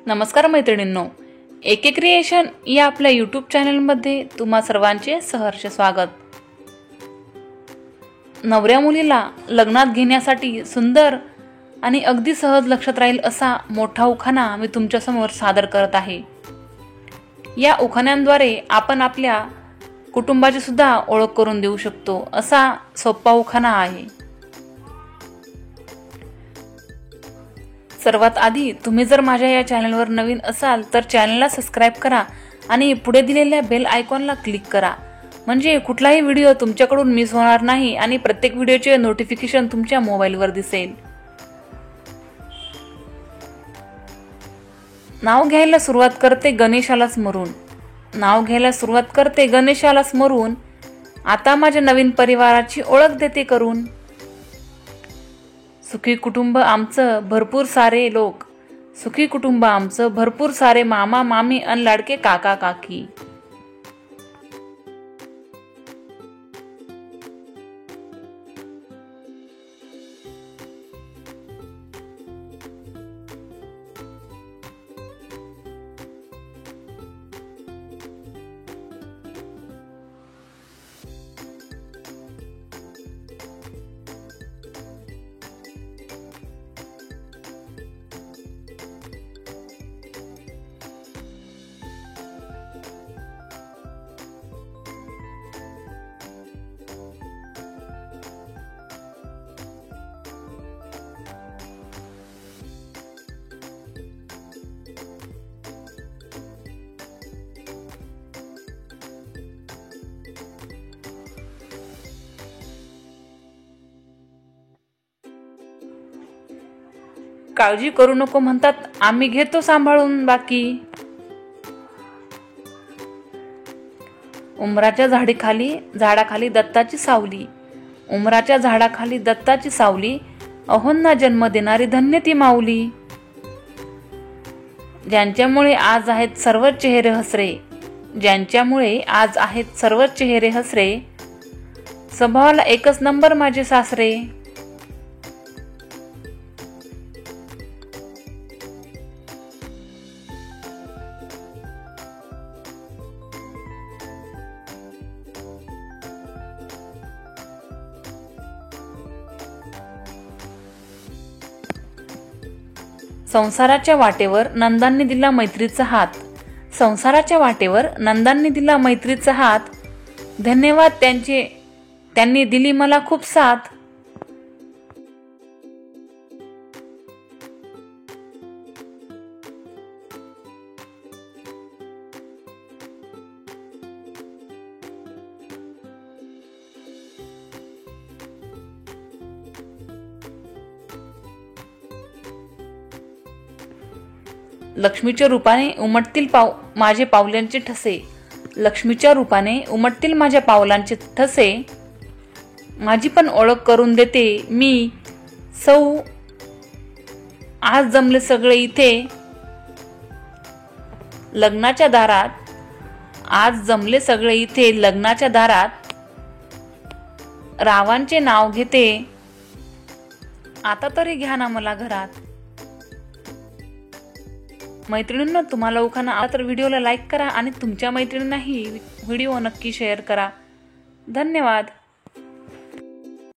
नमस्कार मैत्रिणींनो, एके क्रिएशन या आपल्या यूट्यूब चॅनलमध्ये तुम्हा सर्वांचे सहर्ष स्वागत। नवऱ्या मुलीला लग्नात घेण्यासाठी सुंदर आणि अगदी सहज लक्षात राहील असा मोठा उखाणा मी तुमच्यासमोर सादर करत आहे। या उखाण्यांद्वारे आपण आपल्या कुटुंबाची सुद्धा ओळख करून देऊ शकतो असा सोपा उखाणा आहे। सर्वात आधी तुम्ही जर माझ्या या चॅनलवर नवीन असाल तर चॅनलला सबस्क्राइब करा आणि पुढे दिलेल्या बेल आयकॉनला क्लिक करा, म्हणजे कुठलाही व्हिडिओ तुमच्याकडून मिस होणार नाही आणि प्रत्येक व्हिडिओचे नोटिफिकेशन तुमच्या मोबाईलवर दिसेल। नाव घ्यायला सुरुवात करते गणेशाला स्मरून, नाव घ्यायला सुरुवात करते गणेशाला स्मरून, आता माझ्या नवीन परिवाराची ओळख देते करून। सुखी कुटुंब आमचं भरपूर सारे लोक, सुखी कुटुंब आमचं भरपूर सारे मामा मामी अन लाडके काका काकी। काळजी करू नको म्हणतात आम्ही घेतो सांभाळून बाकी। उमराच्या झाडाखाली दत्ताची सावली, उमराच्या झाडाखाली दत्ताची सावली, अहोंना जन्म देणारी धन्य ती माऊली। ज्यांच्यामुळे आज आहेत सर्व चेहरे हसरे, ज्यांच्यामुळे आज आहेत सर्व चेहरे हसरे, स्वभावाला एकच नंबर माझे सासरे। संसाराच्या वाटेवर नंदांनी दिला मैत्रीचा हात, संसाराच्या वाटेवर नंदांनी दिला मैत्रीचा हात, धन्यवाद त्यांचे, त्यांनी दिली मला खूप साथ। लक्ष्मीच्या रूपाने उमटतील माझे पावलांचे ठसे, लक्ष्मीच्या रूपाने उमटतील माझ्या पावलांचे ठसे, माझी पण ओळख करून देते मी सौ, आज जमले सगळे इथे लग्नाच्या दारात, आज जमले सगळे इथे लग्नाच्या दारात, रावांचे नाव घेते आता तरी घ्या ना मला घरात। मैत्रिणींनो, तुम्हाला उखाणा आला तर व्हिडिओला लाईक करा आणि तुमच्या मैत्रिणींनाही व्हिडिओ नक्की शेअर करा। धन्यवाद।